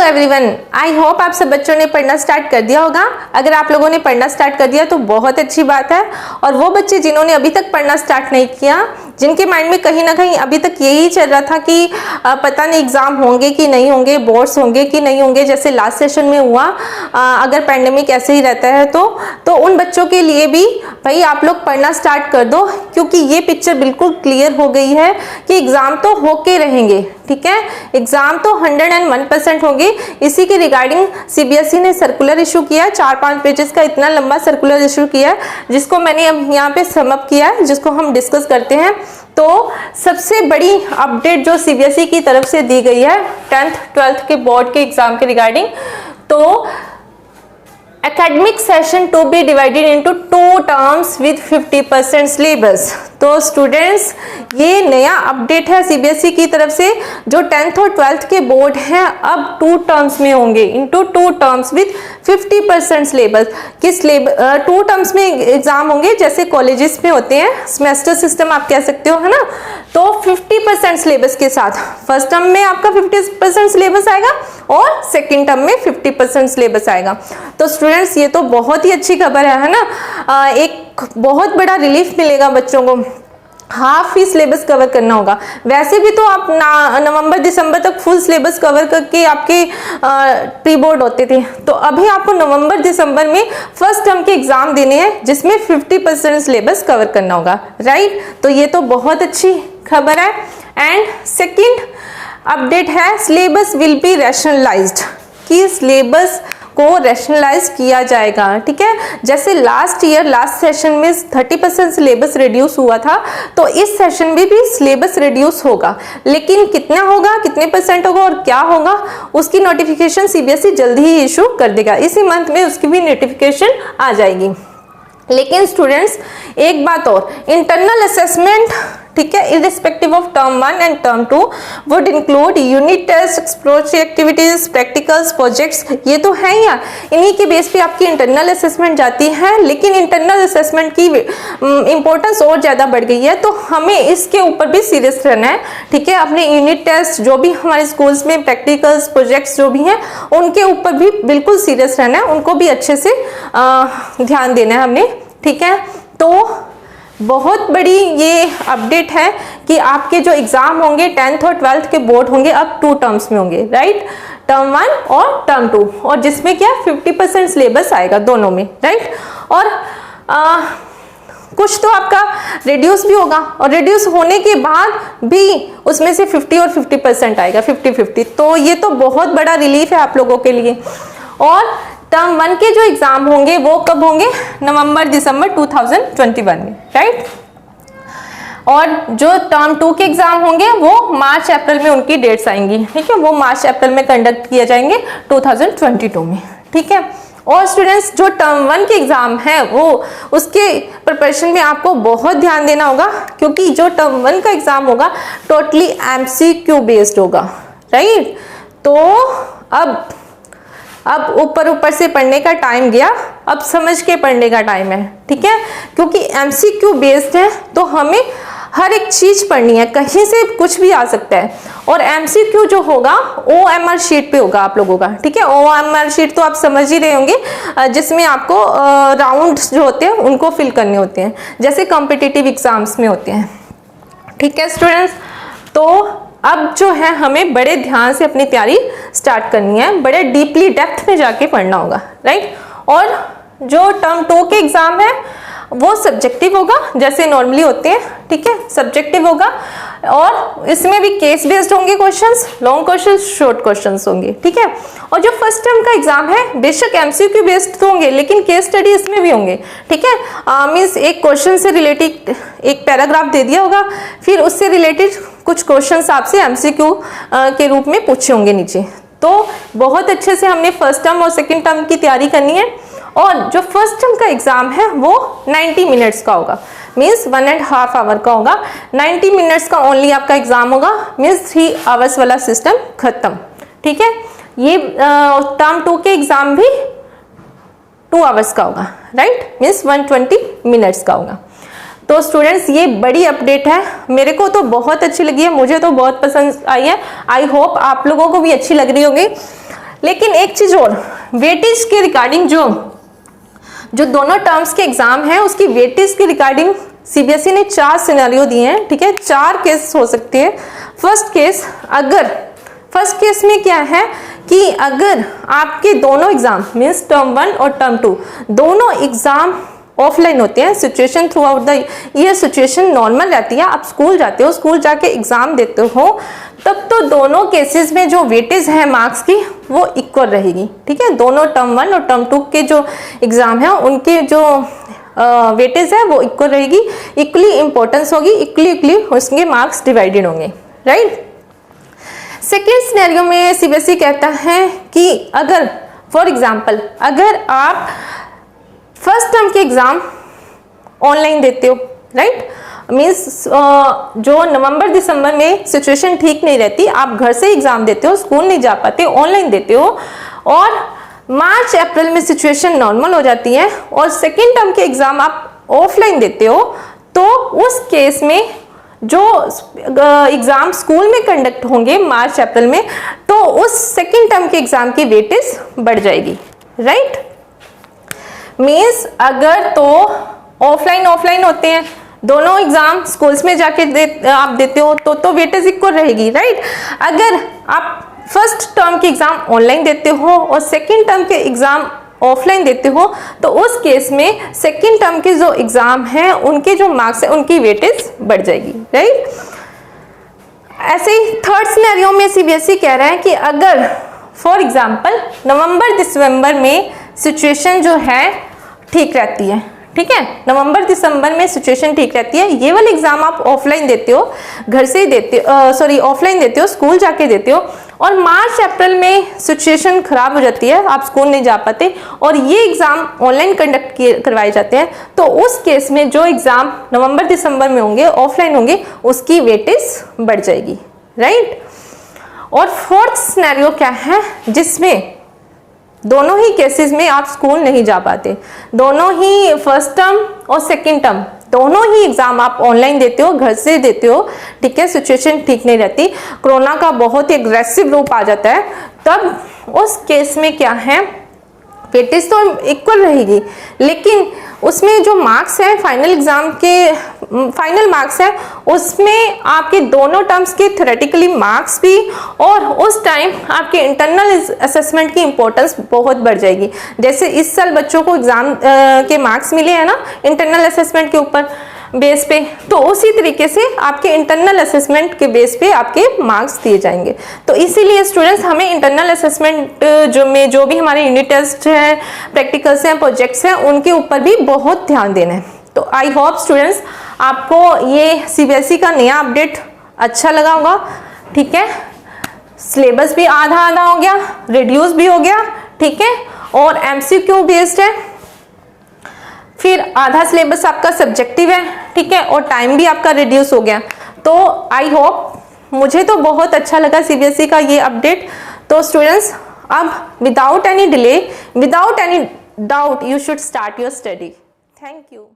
Everyone, I hope आप सब बच्चों ने पढ़ना स्टार्ट कर दिया होगा। अगर आप लोगों ने पढ़ना स्टार्ट कर दिया तो बहुत अच्छी बात है। और वो बच्चे जिन्होंने अभी तक पढ़ना स्टार्ट नहीं किया, जिनके माइंड में कहीं ना कहीं अभी तक यही चल रहा था कि पता नहीं एग्जाम होंगे कि नहीं होंगे, बोर्ड्स होंगे कि नहीं होंगे, जैसे लास्ट सेशन में हुआ, अगर पैंडेमिक ऐसे ही रहता है तो उन बच्चों के लिए भी भाई आप लोग पढ़ना स्टार्ट कर दो, क्योंकि ये पिक्चर बिल्कुल क्लियर हो गई है कि एग्जाम तो होके रहेंगे। ठीक है, एग्जाम तो 101% होंगे। इसी के रिगार्डिंग सीबीएसई ने सर्कुलर इशू किया, 4-5 पेजेस का इतना लंबा सर्कुलर इशू किया, जिसको मैंने अब यहाँ पे सम अप किया है, जिसको हम डिस्कस करते हैं। तो सबसे बड़ी अपडेट जो सीबीएसई की तरफ से दी गई है 10th 12th के बोर्ड के एग्जाम के रिगार्डिंग, तो academic session to be divided into 2 terms with 50% syllabus। तो स्टूडेंट्स ये नया अपडेट है सीबीएसई की तरफ से, जो 10th और 12th के बोर्ड हैं अब 2 टर्म्स में होंगे, इनटू 2 टर्म्स विद 50% सिलेबस। किस 2 टर्म्स में एग्जाम होंगे, जैसे कॉलेजेस में होते हैं सेमेस्टर सिस्टम आप कह सकते हो, है ना। तो 50% सिलेबस के साथ फर्स्ट टर्म में आपका 50% सिलेबस आएगा और सेकेंड टर्म में 50% सिलेबस आएगा। तो स्टूडेंट्स ये तो बहुत ही अच्छी खबर है ना। एक बहुत बड़ा रिलीफ मिलेगा बच्चों को, हाफ ही सिलेबस कवर करना होगा। वैसे भी तो आप नवंबर दिसंबर तक फुल सिलेबस कवर करके आपके प्री बोर्ड होते थे, तो अभी आपको नवंबर दिसंबर में फर्स्ट टर्म के एग्जाम देने हैं, जिसमें 50% सिलेबस कवर करना होगा, राइट। तो ये तो बहुत अच्छी खबर है। एंड सेकंड अपडेट है सिलेबस विल बी रैशनलाइज्ड, कि सिलेबस को रैशनलाइज किया जाएगा। ठीक है, जैसे लास्ट सेशन में 30% सिलेबस रिड्यूस हुआ था, तो इस सेशन में भी सिलेबस रिड्यूस होगा, लेकिन कितना होगा, कितने परसेंट होगा और क्या होगा, उसकी नोटिफिकेशन सीबीएसई जल्दी ही इशू कर देगा। इसी मंथ में उसकी भी नोटिफिकेशन आ जाएगी। लेकिन स्टूडेंट्स एक बात और, इंटरनल असेसमेंट, ठीक है, irrespective of term 1 and term 2 would include unit test, exploratory activities, practicals, projects, ये तो है ही। इन्हीं के बेस पे आपकी इंटरनल असेसमेंट जाती है, लेकिन इंटरनल असेसमेंट की इंपॉर्टेंस और ज़्यादा बढ़ गई है, तो हमें इसके ऊपर भी सीरियस रहना है। ठीक है, अपने यूनिट टेस्ट जो भी हमारे स्कूल्स में प्रैक्टिकल्स, प्रोजेक्ट्स जो भी हैं, उनके ऊपर भी बिल्कुल सीरियस रहना है, उनको भी अच्छे से ध्यान देना है हमने। ठीक है, तो बहुत बड़ी ये अपडेट है कि आपके जो एग्जाम होंगे 10th और 12th के बोर्ड होंगे अब 2 टर्म्स में होंगे, राइट, टर्म 1 और टर्म 2, और जिसमें क्या 50% सिलेबस आएगा दोनों में, राइट। और कुछ तो आपका रिड्यूस भी होगा, और रिड्यूस होने के बाद भी उसमें से 50 और 50% आएगा, 50-50। तो ये तो बहुत बड़ा रिलीफ है आप लोगों के लिए। और टर्म 1 के जो एग्जाम होंगे वो कब होंगे, नवंबर दिसंबर 2021 में, राइट। और जो टर्म 2 के एग्जाम होंगे वो मार्च अप्रैल में उनकी डेट्स आएंगी। ठीक है, वो मार्च अप्रैल में कंडक्ट किए जाएंगे 2022 में। ठीक है, और स्टूडेंट्स जो टर्म 1 के एग्जाम है वो उसके प्रिपरेशन में आपको बहुत ध्यान देना होगा, क्योंकि जो टर्म 1 का एग्जाम होगा टोटली एमसीक्यू बेस्ड होगा, राइट। तो अब ऊपर से पढ़ने का टाइम गया, अब समझ के पढ़ने का टाइम है। ठीक है, क्योंकि एमसीक्यू बेस्ड है तो हमें हर एक चीज पढ़नी है, कहीं से कुछ भी आ सकता है। और एमसीक्यू जो होगा ओएमआर शीट पे होगा आप लोगों का। ठीक है, ओएमआर शीट तो आप समझ ही रहे होंगे, जिसमें आपको राउंड जो होते हैं उनको फिल करने होते हैं, जैसे कॉम्पिटिटिव एग्जाम्स में होते हैं। ठीक है स्टूडेंट्स, तो अब जो है हमें बड़े ध्यान से अपनी तैयारी स्टार्ट करनी है, बड़े डीपली डेप्थ में जाके पढ़ना होगा, राइट। और जो टर्म 2 के एग्जाम है वो सब्जेक्टिव होगा, जैसे नॉर्मली होते हैं। ठीक है, सब्जेक्टिव होगा, और इसमें भी केस बेस्ड होंगे questions, long questions, short questions होंगे। ठीक है, और जो फर्स्ट टर्म का एग्जाम है बेशक एमसीक्यू बेस्ड तो होंगे, लेकिन केस स्टडी इसमें भी होंगे। ठीक है, मीन्स एक क्वेश्चन से रिलेटेड एक पैराग्राफ दे दिया होगा, फिर उससे रिलेटेड कुछ क्वेश्चंस आपसे एमसीक्यू के रूप में पूछे होंगे नीचे। तो बहुत अच्छे से हमने फर्स्ट टर्म और सेकेंड टर्म की तैयारी करनी है। और जो फर्स्ट टर्म का एग्जाम है वो 90 मिनट्स का होगा, मीन्स 1.5 आवर का होगा। 90 मिनट्स का ओनली आपका एग्जाम होगा, मीन्स 3 आवर्स वाला सिस्टम खत्म। ठीक है, ये टर्म 2 के एग्जाम भी 2 आवर्स का होगा, राइट, मीन्स 120 मिनट्स का होगा। तो स्टूडेंट्स ये बड़ी अपडेट है, मेरे को तो बहुत अच्छी लगी है, मुझे तो बहुत पसंद आई है। आई होप आप लोगों को भी अच्छी लग रही होगी। लेकिन एक चीज और, वेटेज के रिगार्डिंग जो दोनों टर्म्स के एग्जाम है उसकी वेटेज के रिगार्डिंग सीबीएसई ने 4 सिनेरियो दिए हैं, ठीक है। 4 केस हो सकते हैं। फर्स्ट केस में क्या है कि अगर आपके दोनों एग्जाम मीन्स टर्म 1 और टर्म 2 दोनों एग्जाम ऑफलाइन होते हैं, situation through out the year situation normal रहती है, आप स्कूल जाते हो, स्कूल जाके एग्जाम देते हो, तब तो दोनों केसेस में जो वेटेज है मार्क्स की वो इक्वल रहेगी, ठीक है। दोनों टर्म 1 और टर्म 2 के जो एग्जाम है उनके जो वेटेज है वो इक्वल रहेगी, इक्वली इंपॉर्टेंस होगी, इक्वली उसके मार्क्स डिवाइडेड होंगे, राइट। सेकेंड सिनेरियो में सीबीएसई कहता है कि अगर फॉर एग्जाम्पल अगर आप फर्स्ट टर्म के एग्जाम ऑनलाइन देते हो, राइट, मीन्स जो नवंबर दिसंबर में सिचुएशन ठीक नहीं रहती, आप घर से एग्जाम देते हो, स्कूल नहीं जा पाते, ऑनलाइन देते हो, और मार्च अप्रैल में सिचुएशन नॉर्मल हो जाती है और सेकेंड टर्म के एग्जाम आप ऑफलाइन देते हो, तो उस केस में जो एग्जाम स्कूल में कंडक्ट होंगे मार्च अप्रैल में, तो उस सेकेंड टर्म के एग्जाम की वेटेज बढ़ जाएगी, राइट। मीन्स अगर तो ऑफलाइन होते हैं दोनों एग्जाम, स्कूल्स में जाके आप देते हो तो वेटेज इक्वल रहेगी, राइट। अगर आप फर्स्ट टर्म के एग्जाम ऑनलाइन देते हो और सेकेंड टर्म के एग्जाम ऑफलाइन देते हो, तो उस केस में सेकेंड टर्म के जो एग्जाम हैं उनके जो मार्क्स है उनकी वेटेज बढ़ जाएगी, राइट। ऐसे ही थर्ड सिनेरियो में सीबीएसई कह रहा है कि अगर फॉर एग्जाम्पल नवंबर दिसंबर में सिचुएशन जो है ठीक रहती है, ठीक है, नवंबर दिसंबर में सिचुएशन ठीक रहती है, ये वाले एग्जाम आप ऑफलाइन देते हो, घर से ही देते हो, ऑफलाइन देते हो, स्कूल जाके देते हो, और मार्च अप्रैल में सिचुएशन खराब हो जाती है, आप स्कूल नहीं जा पाते और ये एग्जाम ऑनलाइन कंडक्ट करवाए जाते हैं, तो उस केस में जो एग्जाम नवंबर दिसंबर में होंगे ऑफलाइन होंगे उसकी वेटेज बढ़ जाएगी, राइट। और फोर्थ सिनेरियो क्या है, जिसमें दोनों ही केसेस में आप स्कूल नहीं जा पाते, दोनों ही फर्स्ट टर्म और सेकेंड टर्म दोनों ही एग्जाम आप ऑनलाइन देते हो, घर से देते हो, ठीक है, सिचुएशन ठीक नहीं रहती, कोरोना का बहुत ही एग्रेसिव रूप आ जाता है, तब उस केस में क्या है, वेटेज तो इक्वल रहेगी, लेकिन उसमें जो मार्क्स है फाइनल एग्जाम के फाइनल मार्क्स है उसमें आपके दोनों टर्म्स के थ्योरेटिकली मार्क्स भी, और उस टाइम आपके इंटरनल असेसमेंट की इंपॉर्टेंस बहुत बढ़ जाएगी। जैसे इस साल बच्चों को एग्जाम के मार्क्स मिले हैं ना इंटरनल असेसमेंट के ऊपर बेस पे, तो उसी तरीके से आपके इंटरनल असेसमेंट के बेस पे आपके मार्क्स दिए जाएंगे। तो इसीलिए स्टूडेंट्स हमें इंटरनल असेसमेंट जो भी हमारे यूनिट टेस्ट हैं, प्रैक्टिकल्स हैं, प्रोजेक्ट्स हैं, उनके ऊपर भी बहुत ध्यान देना है। तो आई होप स्टूडेंट्स आपको ये सीबीएसई का नया अपडेट अच्छा लगा होगा, ठीक है। सिलेबस भी आधा हो गया, रिड्यूस भी हो गया, ठीक है, और एमसीक्यू बेस्ड है, फिर आधा सिलेबस आपका सब्जेक्टिव है, ठीक है, और टाइम भी आपका रिड्यूस हो गया। तो आई होप, मुझे तो बहुत अच्छा लगा सीबीएसई का ये अपडेट। तो स्टूडेंट्स अब without any delay, without any doubt you should start your study. Thank you.